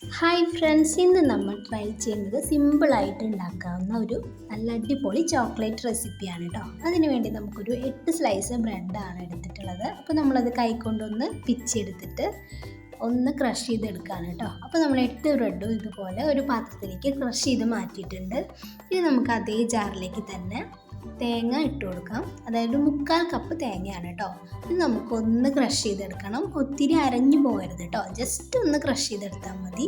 Hi friends, ഇന്ന് നമ്മൾ try ചെയ്യുന്നത് സിമ്പിളായിട്ട് ഉണ്ടാക്കാവുന്ന ഒരു നല്ല അടിപൊളി ചോക്ലേറ്റ് റെസിപ്പിയാണ് കേട്ടോ. അതിന് വേണ്ടി നമുക്കൊരു 8 സ്ലൈസ് ബ്രെഡാണ് എടുത്തിട്ടുള്ളത്. അപ്പോൾ നമ്മളത് കൈക്കൊണ്ടൊന്ന് പിച്ചെടുത്തിട്ട് ഒന്ന് ക്രഷ് ചെയ്തെടുക്കുകയാണ് കേട്ടോ. അപ്പോൾ നമ്മൾ 8 ബ്രെഡും ഇതുപോലെ ഒരു പാത്രത്തിലേക്ക് ക്രഷ് ചെയ്ത് മാറ്റിയിട്ടുണ്ട്. ഇനി നമുക്ക് അതേ ജാറിലേക്ക് തന്നെ തേങ്ങ ഇട്ട് കൊടുക്കാം. അതായത് 1/4 കപ്പ് തേങ്ങയാണ് കേട്ടോ. ഇത് നമുക്കൊന്ന് ക്രഷ് ചെയ്തെടുക്കണം. ഒത്തിരി അരഞ്ഞു പോകരുത് കേട്ടോ, ജസ്റ്റ് ഒന്ന് ക്രഷ് ചെയ്തെടുത്താൽ മതി.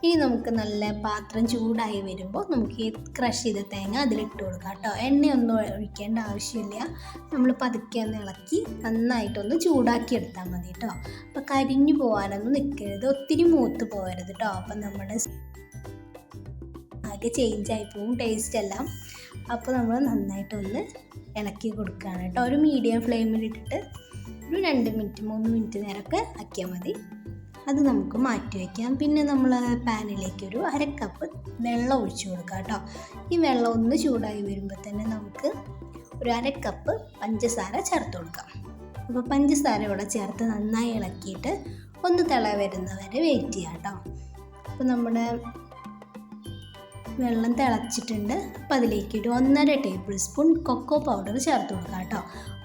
ഇനി നമുക്ക് നല്ല പാത്രം ചൂടായി വരുമ്പോൾ നമുക്ക് ഈ ക്രഷ് ചെയ്ത തേങ്ങ അതിലിട്ട് കൊടുക്കാം കേട്ടോ. എണ്ണയൊന്നും ഒഴിക്കേണ്ട ആവശ്യമില്ല. നമ്മൾ പതുക്കെ ഒന്ന് ഇളക്കി നന്നായിട്ടൊന്ന് ചൂടാക്കി എടുത്താൽ മതി കേട്ടോ. അപ്പോൾ കരിഞ്ഞു പോകാനൊന്നും നിൽക്കരുത്, ഒത്തിരി മൂത്ത് പോകരുത് കേട്ടോ. അപ്പം നമ്മുടെ ആകെ ചേഞ്ചായി പോവും ടേസ്റ്റ് എല്ലാം. അപ്പോൾ നമ്മൾ നന്നായിട്ടൊന്ന് ഇളക്കി കൊടുക്കുകയാണ് കേട്ടോ. ഒരു മീഡിയം ഫ്ലെയിമിലിട്ടിട്ട് ഒരു 2 മിനിറ്റ് 3 മിനിറ്റ് നേരമൊക്കെ ആക്കിയാൽ മതി. അത് നമുക്ക് മാറ്റി വയ്ക്കാം. പിന്നെ നമ്മൾ പാനിലേക്ക് ഒരു 1/2 കപ്പ് വെള്ളം ഒഴിച്ചു കൊടുക്കാം കേട്ടോ. ഈ വെള്ളം ഒന്ന് ചൂടായി വരുമ്പോൾ തന്നെ നമുക്ക് ഒരു 1/2 കപ്പ് പഞ്ചസാര ചേർത്ത് കൊടുക്കാം. അപ്പോൾ പഞ്ചസാര ഇവിടെ ചേർത്ത് നന്നായി ഇളക്കിയിട്ട് ഒന്ന് തിള വരുന്നവരെ വെയിറ്റ് ചെയ്യാം കേട്ടോ. അപ്പോൾ നമ്മുടെ വെള്ളം തിളച്ചിട്ടുണ്ട്. അപ്പോൾ അതിലേക്ക് ഒരു 1.5 ടേബിൾ സ്പൂൺ കൊക്കോ പൗഡർ ചേർത്ത് കൊടുക്കാം കേട്ടോ.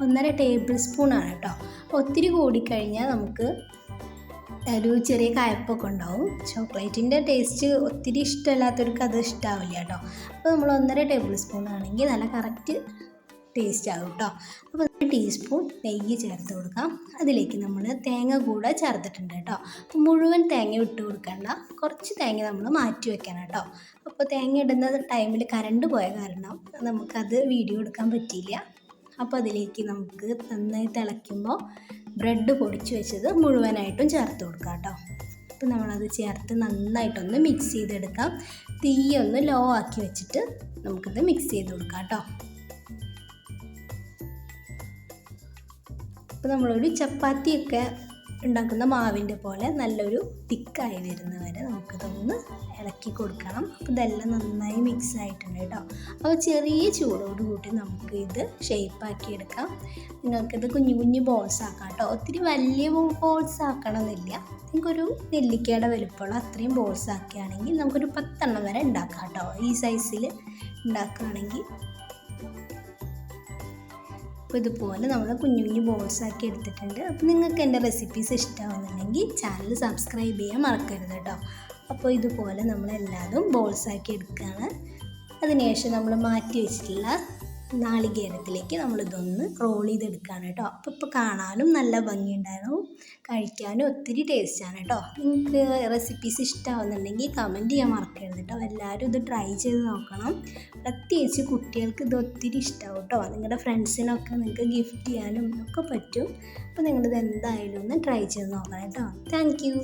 1.5 ടേബിൾ സ്പൂണാണ് കേട്ടോ. ഒത്തിരി കൂടിക്കഴിഞ്ഞാൽ നമുക്ക് ഒരു ചെറിയ കയ്പ്പൊക്കെ ഉണ്ടാവും. ചോക്ലേറ്റിൻ്റെ ടേസ്റ്റ് ഒത്തിരി ഇഷ്ടമല്ലാത്തവർക്ക് അത് ഇഷ്ടമാവില്ല കേട്ടോ. അപ്പോൾ നമ്മൾ 1.5 ടേബിൾ സ്പൂൺ ആണെങ്കിൽ നല്ല കറക്റ്റ് ടേസ്റ്റ് ആകും കേട്ടോ. അപ്പോൾ 1 ടീസ്പൂൺ നെയ്യ് ചേർത്ത് കൊടുക്കാം. അതിലേക്ക് നമ്മൾ തേങ്ങ കൂടെ ചേർത്തിട്ടുണ്ട് കേട്ടോ. അപ്പോൾ മുഴുവൻ തേങ്ങ ഇട്ട് കൊടുക്കണ്ട, കുറച്ച് തേങ്ങ നമ്മൾ മാറ്റി വെക്കണം കേട്ടോ. അപ്പോൾ തേങ്ങ ഇടുന്ന ടൈമിൽ കറണ്ട് പോയ കാരണം നമുക്കത് വീഡിയോ എടുക്കാൻ പറ്റിയില്ല. അപ്പോൾ അതിലേക്ക് നമുക്ക് നന്നായി തിളയ്ക്കുമ്പോൾ ബ്രെഡ് പൊടിച്ച് വെച്ചത് മുഴുവനായിട്ടും ചേർത്ത് കൊടുക്കാം കേട്ടോ. അപ്പോൾ നമ്മളത് ചേർത്ത് നന്നായിട്ടൊന്ന് മിക്സ് ചെയ്തെടുക്കാം. തീ ഒന്ന് ലോ ആക്കി വെച്ചിട്ട് നമുക്കിത് മിക്സ് ചെയ്ത് കൊടുക്കാം കേട്ടോ. അപ്പോൾ നമ്മളൊരു ചപ്പാത്തിയൊക്കെ ഉണ്ടാക്കുന്ന മാവിൻ്റെ പോലെ നല്ലൊരു തിക്കായി വരുന്നവരെ നമുക്കിതൊന്ന് ഇളക്കി കൊടുക്കണം. അപ്പോൾ ഇതെല്ലാം നന്നായി മിക്സ് ആയിട്ടുണ്ട് കേട്ടോ. അപ്പോൾ ചെറിയ ചൂടോട് കൂട്ടി നമുക്ക് ഇത് ഷേപ്പാക്കി എടുക്കാം. നിങ്ങൾക്കിത് കുഞ്ഞു കുഞ്ഞു ബോൾസ് ആക്കാം കേട്ടോ. ഒത്തിരി വലിയ ബോൾസ് ആക്കണമെന്നില്ല. നിങ്ങൾക്കൊരു നെല്ലിക്കയുടെ വലുപ്പമുള്ള അത്രയും ബോൾസ് ആക്കുകയാണെങ്കിൽ നമുക്കൊരു 10 എണ്ണം വരെ ഉണ്ടാക്കാം കേട്ടോ. ഈ സൈസിൽ ഉണ്ടാക്കുകയാണെങ്കിൽ അപ്പോൾ ഇതുപോലെ നമ്മൾ കുഞ്ഞു കുഞ്ഞു ബോൾസ് ആക്കി എടുത്തിട്ടുണ്ട്. അപ്പോൾ നിങ്ങൾക്ക് എൻ്റെ റെസിപ്പീസ് ഇഷ്ടമാകുന്നുണ്ടെങ്കിൽ ചാനൽ സബ്സ്ക്രൈബ് ചെയ്യാൻ മറക്കരുത് കേട്ടോ. അപ്പോൾ ഇതുപോലെ നമ്മളെല്ലാതും ബോൾസ് ആക്കി എടുക്കുകയാണ്. അതിനുശേഷം നമ്മൾ മാറ്റി വെച്ചിട്ടുള്ള നാളികേരത്തിലേക്ക് നമ്മളിതൊന്ന് റോൾ ചെയ്തെടുക്കുകയാണ് കേട്ടോ. അപ്പോൾ ഇപ്പോൾ കാണാനും നല്ല ഭംഗിയുണ്ടായിരുന്നു, കഴിക്കാനും ഒത്തിരി ടേസ്റ്റാണ് കേട്ടോ. നിങ്ങൾക്ക് റെസിപ്പീസ് ഇഷ്ടമാകുന്നുണ്ടെങ്കിൽ കമൻറ്റ് ചെയ്യാൻ മറക്കരുത് കേട്ടോ. എല്ലാവരും ഇത് ട്രൈ ചെയ്ത് നോക്കണം. പ്രത്യേകിച്ച് കുട്ടികൾക്ക് ഇത് ഒത്തിരി ഇഷ്ടമാവും കേട്ടോ. നിങ്ങളുടെ ഫ്രണ്ട്സിനൊക്കെ നിങ്ങൾക്ക് ഗിഫ്റ്റ് ചെയ്യാനും ഒക്കെ പറ്റും. അപ്പോൾ നിങ്ങളിത് എന്തായാലും ഒന്ന് ട്രൈ ചെയ്ത് നോക്കണം കേട്ടോ. Thank you.